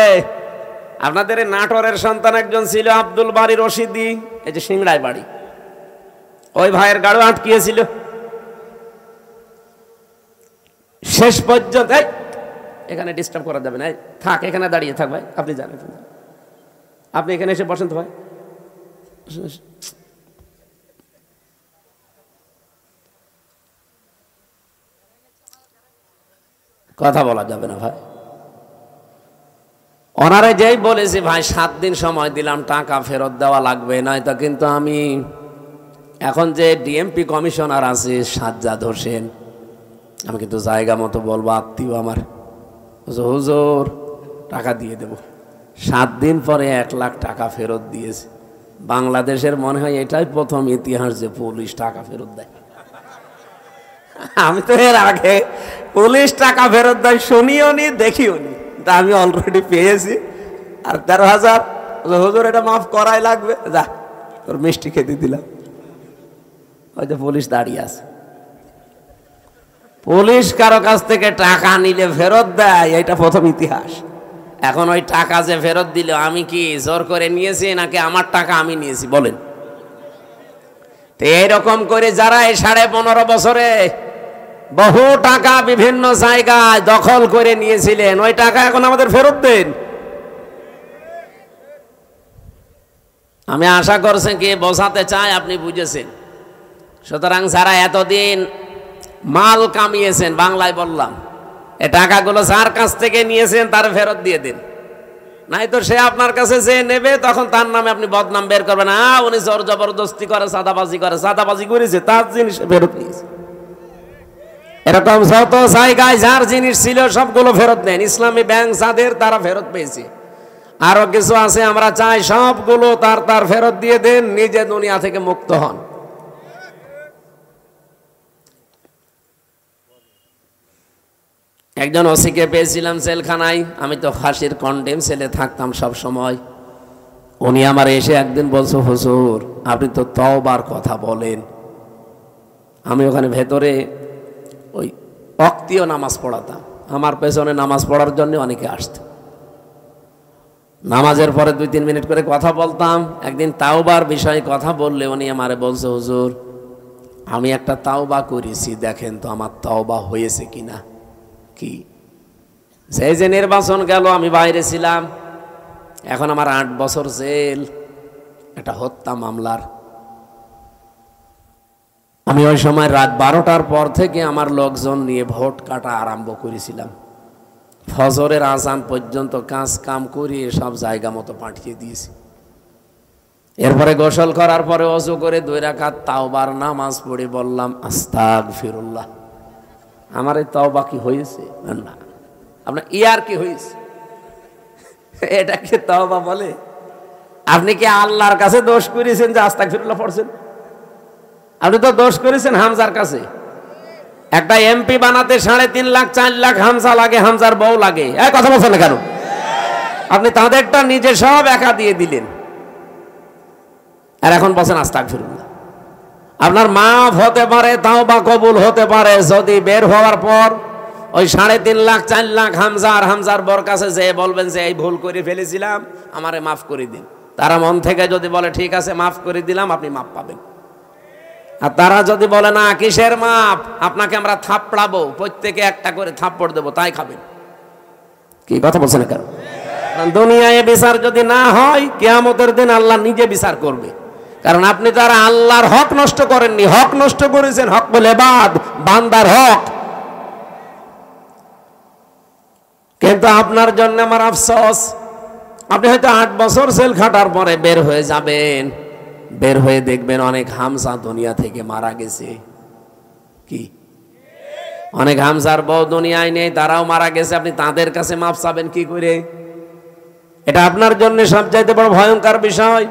আপনাদের এই নাটোরের সন্তান একজন ছিল আব্দুল বারী রশিদি, এই যে সিংড়ায় বাড়ি, ওই ভাইয়ের গাড়ি আটকিয়েছিল। শেষ পর্যন্ত এখানে ডিস্টার্ব করা যাবে না, থাক এখানে দাঁড়িয়ে থাক ভাই, আপনি জানেন, আপনি এখানে এসে বসেন তো ভাই। কথা বলা যাবে না ভাই। ওনারে যেই বলেছি ভাই 7 দিন সময় দিলাম, টাকা ফেরত দেওয়া লাগবে, নয়তো কিন্তু আমি এখন যে ডিএমপি কমিশনার আছে সাজ্জাদ হোসেন, আমি কিন্তু জায়গা মতো বলবো, আত্মীয় আমার, হুজুর টাকা দিয়ে দেব। 7 দিন পরে 1 লাখ টাকা ফেরত দিয়েছে। বাংলাদেশের মনে হয় এটাই প্রথম ইতিহাস যে পুলিশ টাকা ফেরত দেয়। আমি তো এর আগে পুলিশ টাকা ফেরত দেয় শুনিও নি, দেখিও নি, তা আমি অলরেডি পেয়েছি। আর 13,000 হুজুর এটা মাফ করাই লাগবে, যা তোর মিষ্টি খেতে দিলাম। হয়তো পুলিশ দাঁড়িয়ে আছে। পুলিশ কারো কাছ থেকে টাকা নিলে ফেরত দেয়, এটা প্রথম ইতিহাস। এখন ওই টাকা যে ফেরত দিল, আমি কি জোর করে নিয়েছি নাকি আমার টাকা আমি নিয়েছি বলেন? তো এইরকম করে যারা এই 15.5 বছরে বহু টাকা বিভিন্ন জায়গায় দখল করে নিয়েছিলেন, ওই টাকা এখন আমাদের ফেরত দেন। আমি আশা করছি কি বোঝাতে চাই আপনি বুঝেছেন। সুতরাং যারা এতদিন মাল কামিয়েছেন, বাংলায় বললাম, এই টাকাগুলো যার কাছ থেকে নিয়েছেন তার ফেরত দিয়ে দিন, নাই তো সে আপনার কাছে যে নেবে তখন তার নামে আপনি বদনাম বের করবেন। উনি জোর জবরদস্তি করে, চাঁদাবাজি করে, চাঁদাবাজি করেছে, তার জিনিস ফেরত নিয়েছে। এরকম যত জায়গায় যার জিনিস ছিল সবগুলো ফেরত নেন। ইসলামী ব্যাংক যাদের, তারা ফেরত পেয়েছে। আরো কিছু আছে, আমরা চাই সবগুলো তার ফেরত দিয়ে দেন, নিজে দুনিয়া থেকে মুক্ত হন। একজন ওসিকে পেয়েছিলাম জেলখানায়, আমি তো ফাঁসির কন্ডেম সেলে থাকতাম সব সময়। উনি আমার এসে একদিন বলছো, হুজুর আপনি তো তওবার কথা বলেন। আমি ওখানে ভেতরে ওই ওয়াক্তীয় নামাজ পড়াতাম, আমার পেছনে নামাজ পড়ার জন্য অনেকে আসত। নামাজের পরে 2-3 মিনিট করে কথা বলতাম। একদিন তাওবার বিষয়ে কথা বললে উনি আমারে বলছে, হুজুর আমি একটা তাওবা করেছি, দেখেন তো আমার তাওবা হয়েছে কিনা। কি? সেই যে নির্বাচন গেল, আমি বাইরে ছিলাম, এখন আমার 8 বছর জেল, একটা হত্যা মামলার। আমি ওই সময় রাত 12টার পর থেকে আমার লোকজন নিয়ে ভোট কাটা আরম্ভ করেছিলাম। ফজরের আজান পর্যন্ত কাজ কাম করিয়ে সব জায়গা মতো পাঠিয়ে দিয়েছি। এরপরে গোসল করার পরে ওযু করে 2 রাকাত তাওবার নামাজ পড়ে বললাম, আস্তাগফিরুল্লাহ। আমার এই তাওবা কি হয়েছে? না, আপনার ইয়ার কি হয়েছে? এটাকে তাওবা বলে? আপনি কি আল্লাহর কাছে দোষ করেছেন যে আস্তাগফিরুল্লাহ পড়ছেন? আপনি তো দোষ করেছেন হামজার কাছে। একটা এমপি বানাতে 3.5 লাখ 4 লাখ হামজা লাগে, হামজার বউ লাগে। এই কথা বলছেন না কেন? আপনি তাদেরটা নিজে সব একা দিয়ে দিলেন, আর এখন বলছেন আস্তাগফিরুল্লাহ। আপনার মাফ হতে পারে, তাওবা কবুল হতে পারে যদি বের হওয়ার পর ওই 3.5 লাখ 4 লাখ হামজা আর হামজার বর কাছে যে বলবেন যে এই ভুল করে ফেলেছিলাম, আমারে মাফ করে দিন। তারা মন থেকে যদি বলে ঠিক আছে মাফ করে দিলাম, আপনি মাফ পাবেন। আর তারা যদি বলে না, কিসের মাপ, আপনাকে আমরা থাপড়াবো, প্রত্যেকে একটা করে থাপ্পড় দেবো, তাই খাবেন। কি কথা বলছেন কেন? দুনিয়ায় বিচার যদি না হয়, কিয়ামতের দিন আল্লাহ নিজে বিচার করবে। কারণ আপনি তারা আল্লাহর হক নষ্ট করেননি, হক নষ্ট করেছেন হক বলে বান্দার হক। কিন্তু আপনার জন্য আমার আফসোস, আপনি হয়তো 8 বছর জেল খাটার পরে বের হয়ে যাবেন, বের হয়ে দেখবেন অনেক হামজা দুনিয়া থেকে মারা গেছে। কি অনেক হামজার বউ দুনিয়ায় নেই, তারাও মারা গেছে। আপনি তাদের কাছে মাপ চাবেন কি করে? এটা আপনার জন্য সবচাইতে বড় ভয়ঙ্কর বিষয়।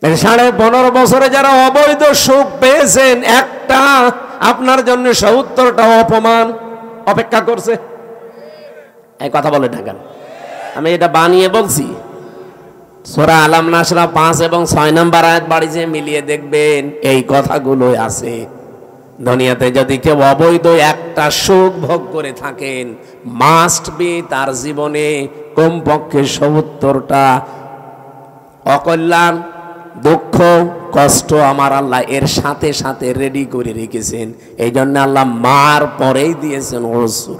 15.5 বছরে যারা অবৈধ সুখ পেয়েছেন, একটা আপনার জন্য 70টা অপমান অপেক্ষা করছে। এই কথা বলে না কেন? আমি এটা বানিয়ে বলছি। সূরা আলাম নাসরা 5 এবং 6 নম্বর আয়াত বাড়িতে মিলিয়ে দেখবেন এই কথাগুলো আছে। দুনিয়াতে যদি কেউ অবৈধ একটা সুখ ভোগ করে থাকেন, মাস্ট বি তার জীবনে কমপক্ষে 70টা অকল্যাণ, দুঃখ, কষ্ট আমার আল্লাহ এর সাথে সাথে রেডি করে রেখেছেন। এই জন্য আল্লাহ মার পরেই দিয়েছেন উসর।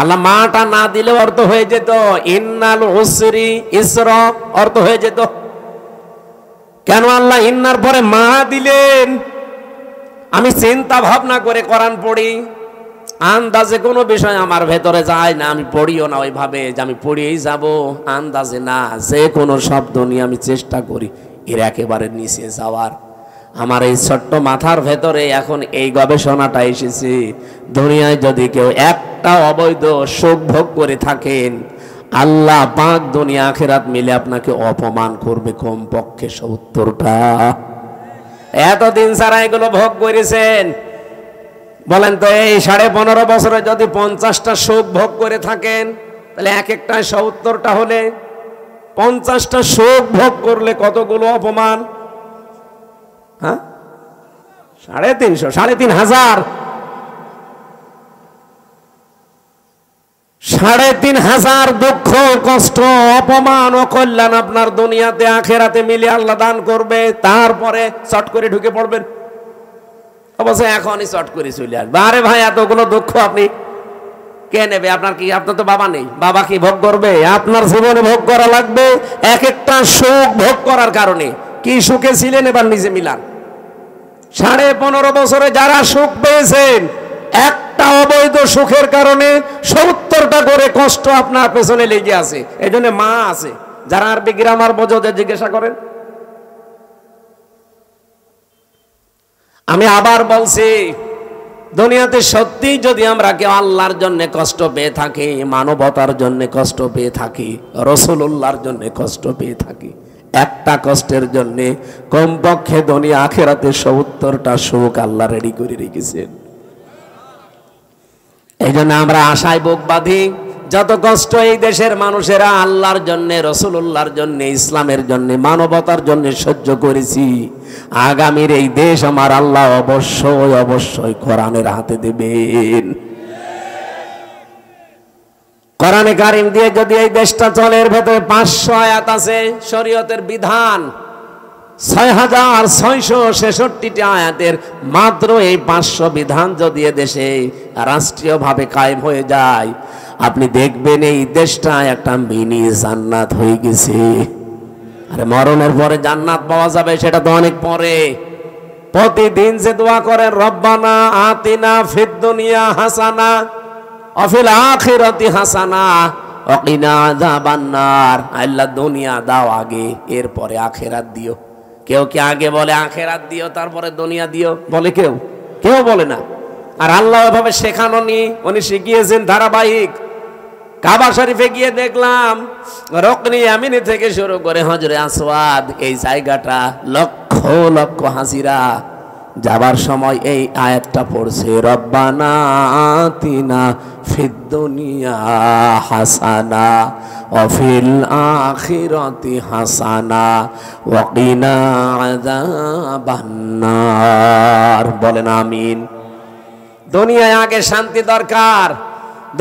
আল্লাহ মাটা না দিলে অর্থ হয়ে যেত ইন্নাল উসরি ইসরা, অর্থ হয়ে যেত। কেন আল্লাহ ইন্নার পরে মা দিলেন? আমি চিন্তা ভাবনা করে কোরআন পড়ি, আন্দাজে কোনো বিষয় আমার ভেতরে যায় না, আমি পড়িও না ওইভাবে যে আমি পড়িয়েই যাব, আন্দাজে না, যে কোনো শব্দ নিয়ে আমি চেষ্টা করি এর একেবারে নিচে যাওয়ার। আমার এই ছোট্ট মাথার ভেতরে এখন এই গবেষণাটা এসেছে, দুনিয়ায় যদি কেউ একটা অবৈধ সুখ ভোগ করে থাকেন, আল্লাহ পাক দুনিয়া আখিরাত মিলে আপনাকে অপমান করবে কমপক্ষে 70টা। এতদিন সারা এগুলো ভোগ করেছেন, বলেন তো এই 15.5 বছরে যদি 50টা সুখ ভোগ করে থাকেন, তাহলে এক একটা 70টা হলে 50টা সুখ ভোগ করলে কতগুলো অপমান? হ্যাঁ, 350, 3,500, 3,500 দুঃখ, কষ্ট, অপমান ও কল্যাণ আপনার দুনিয়াতে আখেরাতে মিলে আল্লাহ দান করবে। তারপরে চট করে ঢুকে পড়বেন, অবশ্যই এখনই চট করে চলে আসবে। আরে ভাই, এতগুলো দুঃখ আপনি কে নেবে? আপনার কি, আপনার তো বাবা নেই, বাবা কি ভোগ করবে? আপনার জীবনে ভোগ করা লাগবে। এক একটা সুখ ভোগ করার কারণে কি সুখে ছিলেন এবার নিজে মিলান। 15.5 বছরে যারা সুখ পেয়েছেন, একটা অবৈধ সুখের কারণে 70টা করে কষ্ট আপনার পেছনে লেগে আছে। এই জন্য মা আছে, যারা আরবি গ্রামার বোঝোদের জিজ্ঞাসা করেন। আমি আবার বলছি, দুনিয়াতে সত্যি যদি আমরা কেউ আল্লাহর জন্য কষ্ট পেয়ে থাকি, মানবতার জন্য কষ্ট পেয়ে থাকি, রাসূলুল্লাহর জন্য কষ্ট পেয়ে থাকি, একটা কষ্টের জন্য কমপক্ষে দুনিয়া আখিরাতে 70টা সুখ আল্লাহ রেডি করে রেখেছেন। এই জন্য আমরা আশায় বুক বাঁধি, যত কষ্ট এই দেশের মানুষেরা আল্লাহর জন্য, রাসূলুল্লাহর জন্য, ইসলামের জন্য, মানবতার জন্য সহ্য করেছি, আগামীর এই দেশ আমার আল্লাহ অবশ্যই অবশ্যই কোরআনের হাতে দেবেন। কোরআনে কারিম দিয়ে যদি এই দেশটা চলে, এর ভেতরে 500 আয়াত আছে শরীয়তের বিধান, 6,666টা আয়াতের মাত্র এই 500 বিধান যদি দেশে রাষ্ট্রীয়ভাবে কায়েম হয়ে যায়, আপনি দেখবেন এই দেশটা একটা মিনি জান্নাত হয়ে গেছে। আরে মরণের পরে জান্নাত পাওয়া যাবে সেটা তো অনেক পরে। প্রতিদিন যে দোয়া করেন, রব্বানা আতিনা ফিদ দুনিয়া হাসানা ওয়া ফিল আখিরাতি হাসানা ওয়া কিনা আযাবান নার, আল্লাহ দুনিয়া দাও আগে, এরপরে আখিরাত দিও। কেউ কি আগে বলে আখিরাত দিও তারপরে দুনিয়া দিও? বলে কেউ? কেউ বলে না। আর আল্লাহ এভাবে শেখানো নি, উনি শিখিয়েছেন ধারাবাহিক। কাবা শরীফে গিয়ে দেখলাম রকনি আমিনি থেকে শুরু করে হজরে আসওয়াদ, এই জায়গাটা লক্ষ লক্ষ হাজিরা যাবার সময় এই আয়াতটা পড়ছে, রব্বানা আতিনা ফিদ দুনিয়া হাসানা ওয়া ফিল আখিরাতি হাসানা ওয়া কিনা আযাবান নার। বলেন আমিন। দুনিয়ায় আগে শান্তি দরকার।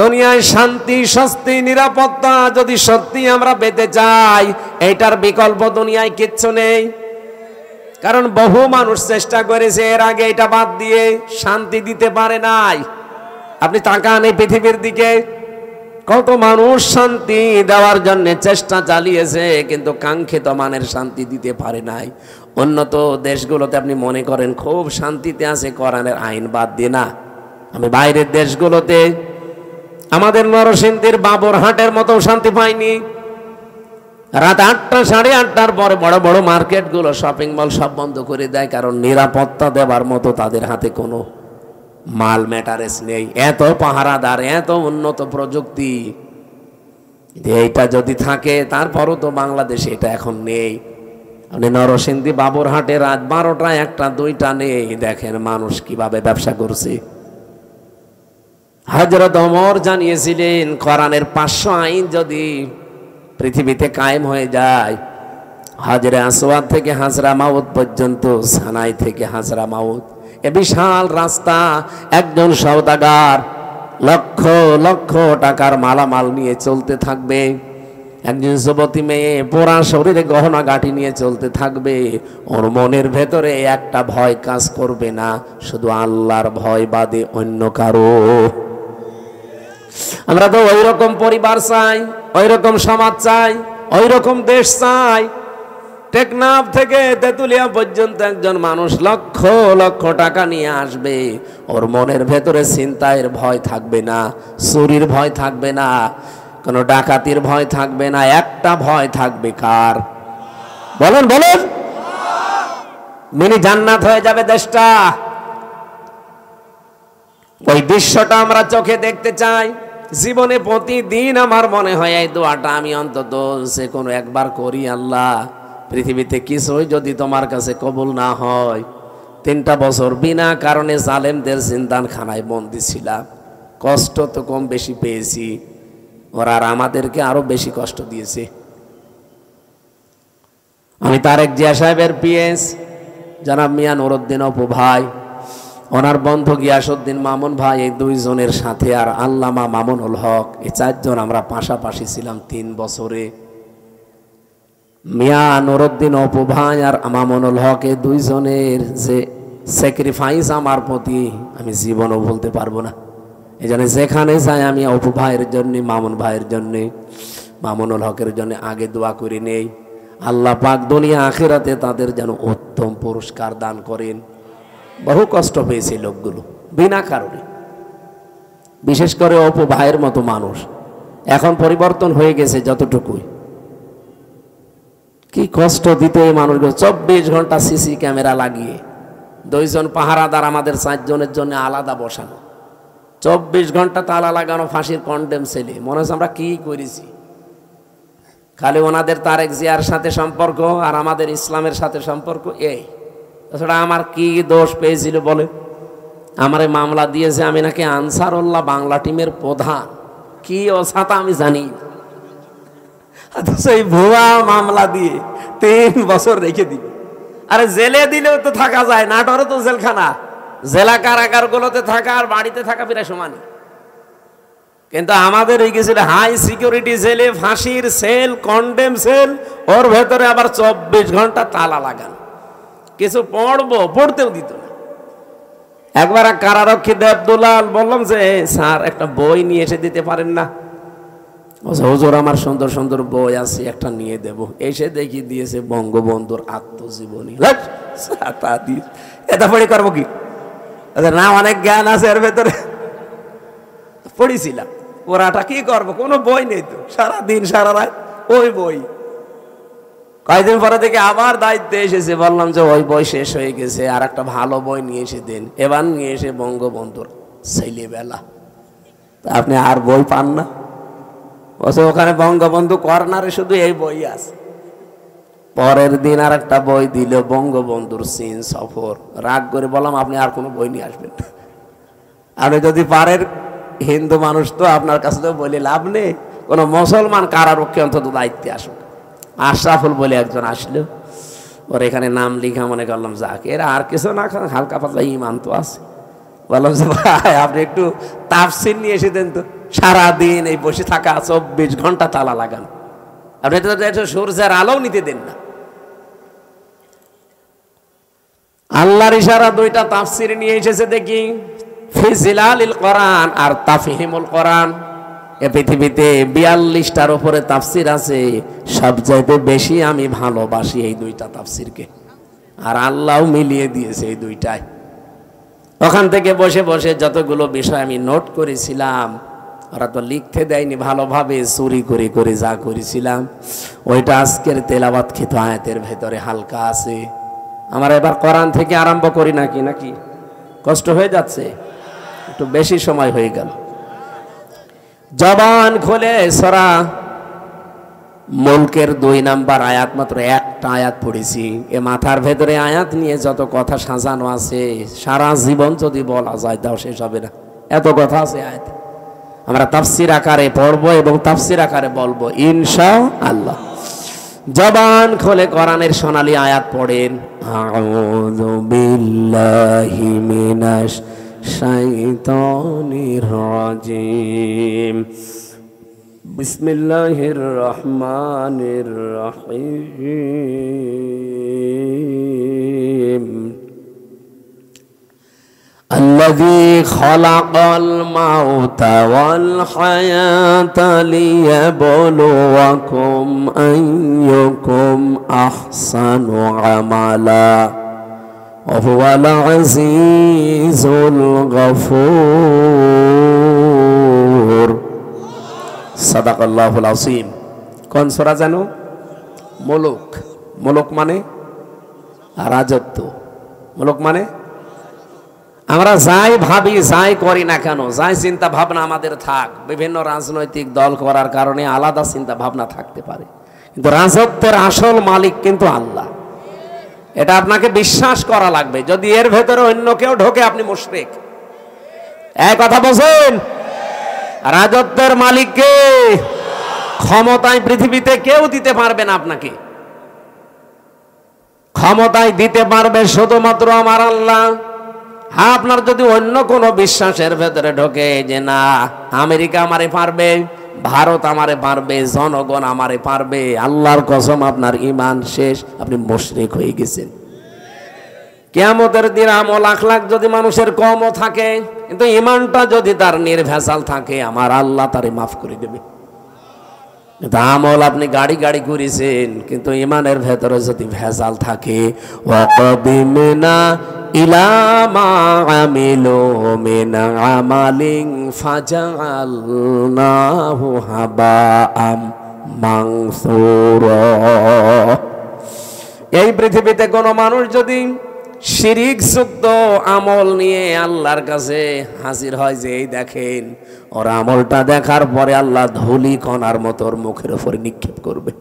দুনিয়ায় শান্তি, স্বস্তি, নিরাপত্তা যদি সত্যি আমরা পেতে চাই, এইটার বিকল্প দুনিয়ায় কিচ্ছু নেই। কারণ বহু মানুষ চেষ্টা করেছে এর আগে এটা বাদ দিয়ে, শান্তি দিতে পারে নাই। আপনি তাকান এই পৃথিবীর দিকে, কত মানুষ শান্তি দেওয়ার জন্য চেষ্টা চালিয়েছে, কিন্তু কাঙ্ক্ষিত মানের শান্তি দিতে পারে নাই। উন্নত দেশগুলোতে আপনি মনে করেন খুব শান্তিতে আছে, কোরআনের আইন বাদ দিয়ে না। আমি বাইরের দেশগুলোতে আমাদের নরসিংদীর বাবুরহাটের মতো শান্তি পাইনি। রাত 8টা 8:30টার পরে বড় বড় মার্কেটগুলো, শপিং মল সব বন্ধ করে দেয়, কারণ নিরাপত্তা দেওয়ার মতো তাদের হাতে কোনো মাল ম্যাটারেস নেই। এত পাহারাদার, এত উন্নত প্রযুক্তি, এইটা যদি থাকে, তারপরও তো বাংলাদেশে এটা এখন নেই। আপনি নরসিংদী বাবুরহাটে রাত 12টা 1টা 2টা নেই, দেখেন মানুষ কিভাবে ব্যবসা করছে। হযরত ওমর জানিয়েছিলেন কোরআনের 500 আইন যদি পৃথিবীতে কায়েম হয়ে যায়, হাজরে আসওয়াদ থেকে হাজরা মাউত পর্যন্ত, সানাই থেকে হাজরা মাউত, এ বিশাল রাস্তা, একজন সওদাগার লক্ষ লক্ষ টাকার মালামাল নিয়ে চলতে থাকবে, একজন যুবতী মেয়ে পোড়া শরীরে গহনা গাঁটি নিয়ে চলতে থাকবে। ওর মনের ভেতরে একটা ভয় কাজ করবে না, শুধু আল্লাহর ভয় বাদে অন্য কারো। আমরা তো ওই রকম পরিবার চাই, ওই রকম সমাজ চাই, ওই রকম দেশ চাই। টেকনাফ থেকে তেতুলিয়া পর্যন্ত একজন মানুষ লক্ষ লক্ষ টাকা নিয়ে আসবে, ওর মনের ভেতরে ছিনতাইয়ের ভয় থাকবে না, চুরির ভয় থাকবে না, কোনো ডাকাতির ভয় থাকবে না। একটা ভয় থাকবে, কার? বলেন বলেন। মিনি জান্নাত হয়ে যাবে দেশটা। ওই দৃশ্যটা আমরা চোখে দেখতে চাই। জীবনে প্রতিদিন আমার মনে হয় এই দোয়াটা আমি অন্তত যে কোনো একবার করি, আল্লাহ পৃথিবীতে কিছুই যদি তোমার কাছে কবুল না হয়, 3টা বছর বিনা কারণে জালেমদের জিন্দানখানায় বন্দী ছিলাম, কষ্ট তো কম বেশি পেয়েছি, ওরা আর আমাদেরকে আরো বেশি কষ্ট দিয়েছে। আমি তারেক জিয়া সাহেবের পিএস জনাব মিয়া নুরউদ্দিন অপু ভাই, ওনার বন্ধু গিয়াসউদ্দিন মামুন ভাই, এই 2 জনের সাথে আর আল্লামা মামুনুল হক, এই 4 জন আমরা পাশাপাশি ছিলাম 3 বছরে। মিয়া নুরউদ্দিন অপু ভাই আর মামুনুল হক, এই 2 জনের যে স্যাক্রিফাইস আমার প্রতি আমি জীবনও বলতে পারবো না। এই জন্য যেখানে যাই আমি অপু ভাইয়ের জন্য, মামুন ভাইয়ের জন্য, মামুনুল হকের জন্য আগে দোয়া করে নেই, আল্লাহ পাক দুনিয়া আখিরাতে তাদের যেন উত্তম পুরস্কার দান করেন। বহু কষ্ট পেয়েছে লোকগুলো বিনা কারণে, বিশেষ করে অপু ভাইয়ের মতো মানুষ। এখন পরিবর্তন হয়ে গেছে যতটুকুই, কি কষ্ট দিতে এই মানুষগুলো। 24 ঘন্টা সিসি ক্যামেরা লাগিয়ে, 2 জন পাহারাদার আমাদের 4 জনের জন্য আলাদা বসানো, 24 ঘন্টা তালা লাগানো, ফাঁসির কন্ডেম ছেলে। মনে হচ্ছে আমরা কি করেছি। খালি ওনাদের তারেক জিয়ার সাথে সম্পর্ক আর আমাদের ইসলামের সাথে সম্পর্ক, এই তাছাড়া আমার কি দোষ পেয়েছিল বলে? আমারে মামলা দিয়েছে, আমি নাকি আনসারুল্লাহ বাংলা টিমের প্রধান, কি অসাতা আমি জানি না। সেই ভুয়া মামলা দিয়ে 3 বছর রেখে দিবে। আরে জেলে দিলেও তো থাকা যায়, নাটোরে তো জেলখানা, জেলা কারাগার গুলোতে থাকা আর বাড়িতে থাকা প্রায় সমানই। কিন্তু আমাদের এই গেছিল হাই সিকিউরিটি জেলে, ফাঁসির সেল, কন্ডেম সেল, ওর ভেতরে আবার 24 ঘন্টা তালা লাগানো। কিছু পড়তেও দিত না। একবার কারারক্ষী দেবদুলাল বললাম যে স্যার একটা বই নিয়ে এসে দিতে পারেন না? হুজুর আমার সুন্দর সুন্দর বই আছে, একটা নিয়ে দেব। এসে দেখি দিয়েছে বঙ্গবন্ধুর আত্মজীবনী। এটা পড়ে করবো কি? না, অনেক জ্ঞান আছে এর ভেতরে। পড়েছিলাম, ওরাটা কি করবো, কোনো বই নেই তো, সারাদিন সারা রাত ওই বই। কয়েকদিন পরে থেকে আবার দায়িত্বে এসেছে, বললাম যে ওই বই শেষ হয়ে গেছে, আর একটা ভালো বই নিয়ে এসে দেন। এবার নিয়ে এসে বঙ্গবন্ধুর ছেলেবেলা। আপনি আর বই পান না? ওখানে বঙ্গবন্ধু কর্নারে শুধু এই বই আছে। পরের দিন আর একটা বই দিল, বঙ্গবন্ধুর চীন সফর। রাগ করে বললাম আপনি আর কোনো বই নিয়ে আসবেন না, আপনি যদি পারেন, হিন্দু মানুষ তো আপনার কাছে তো বলে লাভ নেই, কোনো মুসলমান কারারক্ষী অন্তত দায়িত্বে আসুক। আশরাফুল বলে একজন আসলো, ওর এখানে নাম লিখা, মনে করলাম যাক, এরা আর কিছু না খান, হালকা পাতলা ইমান তো আছে। বললাম যে ভাই আপনি একটু তাফসির নিয়ে এসে দেন তো। সারাদিন এই বসে থাকা, 24 ঘন্টা তালা লাগান, আপনি তো সূর্যের আলো নিতে দেন না। আল্লাহর ইশারা 2টা তাফসির নিয়ে এসেছে দেখি, ফি জিলালিল কোরআন আর তাফহিমুল কোরআন। এ পৃথিবীতে 42টার উপরে তাফসির আছে, সবচাইতে বেশি আমি ভালোবাসি এই দুইটা তাফসিরকে, আর আল্লাহও মিলিয়ে দিয়েছে এই দুইটায়। ওখান থেকে বসে বসে যতগুলো বিষয় আমি নোট করেছিলাম, ওরা তো লিখতে দেয়নি, ভালোভাবে চুরি করে করে যা করেছিলাম ওইটা আজকের তেলাওয়াতকৃত আয়াতের ভেতরে হালকা আছে। আমরা এবার কোরআন থেকে আরম্ভ করি নাকি নাকি কষ্ট হয়ে যাচ্ছে, একটু বেশি সময় হয়ে গেল। জবান খুলে সূরা মুলকের 2 নাম্বার আয়াত, মাত্র একটা আয়াত পড়েছি। এ মাথার ভেতরে আয়াত নিয়ে যত কথা সাজানো আছে, সারা জীবন যদি বলা যায় তাও শেষ হবে না, এত কথা আছে আয়াত। আমরা তাফসীর আকারে পড়বো এবং তাফসীর আকারে বলবো ইনশাআল্লাহ। জবান খুলে কোরআনের সোনালী আয়াত পড়েন। আউযু বিল্লাহি মিনাশ শাইতানির রাজিম, বিসমিল্লাহির রহমানির রহিম। الذي خلق الموت والحياة ليبلوكم أيكم أحسن عملا وهو العزيز الغفور صدق الله العظيم। কোন সূরা জানো? মুলক। মুলক মানে রাজত্ব, মুলক মানে আমরা যাই ভাবি যাই করি না কেন, যাই চিন্তা ভাবনা আমাদের থাক, বিভিন্ন রাজনৈতিক দল করার কারণে আলাদা চিন্তা ভাবনা থাকতে পারে, কিন্তু রাজত্বের আসল মালিক কিন্তু আল্লাহ। এটা আপনাকে বিশ্বাস করা লাগবে। যদি এর ভেতরে অন্য কেউ ঢোকে আপনি মুশরিক। এক কথা বলছেন, রাজত্বের মালিককে ক্ষমতায় পৃথিবীতে কেউ দিতে পারবে না আপনাকে, ক্ষমতায় দিতে পারবে শুধুমাত্র আমার আল্লাহ। হ্যাঁ, আপনার যদি অন্য কোনো বিশ্বাসের ভেতরে ঢোকে যে না আমেরিকা আমারে পারবে, ভারত আমারে পারবে, জনগণ আমারে পারবে, আল্লাহর কসম আপনার ঈমান শেষ, আপনি মুশরিক হয়ে গেছেন। কিয়ামতের দিন আমল লাখ লাখ যদি মানুষের কমও থাকে, কিন্তু ঈমানটা যদি তার নির্ভেজাল থাকে, আমার আল্লাহ তারে মাফ করে দেবে। আমল আপনি গাড়ি গাড়ি করেছেন, কিন্তু ঈমানের ভেতরে যদি ভেজাল থাকে, ওয়াকাদিমনা ইলা মা আমিলু মিন আমালিন ফাজআলনাহু হাবাআম মানসুরা। এই পৃথিবীতে কোনো মানুষ যদি শিরিক যুক্ত আমল নিয়ে আল্লাহর কাছে হাজির হয়, যে এই দেখেন ওর আমলটা, দেখার পরে আল্লাহ ধুলি কণার মতো ওর মুখের উপরে নিক্ষেপ করবে।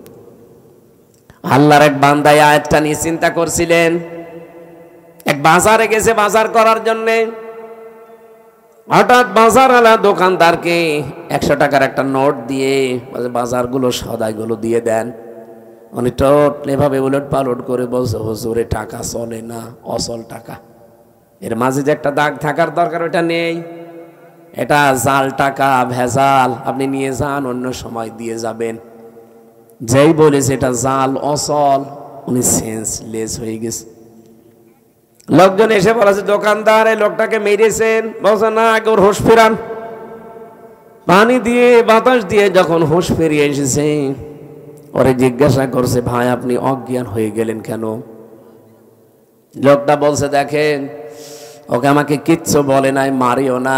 আল্লাহর এক বান্দা আয়াতটা নিয়ে চিন্তা করছিলেন। এক বাজারে গেছে বাজার করার জন্য, হঠাৎ বাজারওয়ালা দোকানদারকে 100 টাকার একটা নোট দিয়ে বাজারগুলো সদাইগুলো দিয়ে দেন। উনি এভাবে উলট পালট করে বলছে, হুজুরে টাকা চলে না, অচল টাকা, এর মাঝে যে একটা দাগ থাকার দরকার ওটা নেই, এটা জাল টাকা, ভেজাল, আপনি নিয়ে যান, অন্য সময় দিয়ে যাবেন। যেই বলেছে এটা জাল অচল, উনি সেন্সলেস হয়ে গেছে। লোকজন এসে বলেছে, দোকানদার এই লোকটাকে মেরেছেন। বলছে না, আগে ওর হুঁশ ফেরান। পানি দিয়ে বাতাস দিয়ে যখন হুঁশ ফিরিয়ে এসেছে, ওরে জিজ্ঞাসা করছে, ভাই আপনি অজ্ঞান হয়ে গেলেন কেন? লোকটা বলছে, দেখেন ওকে আমাকে কিচ্ছু বলে নাই, মারিও না।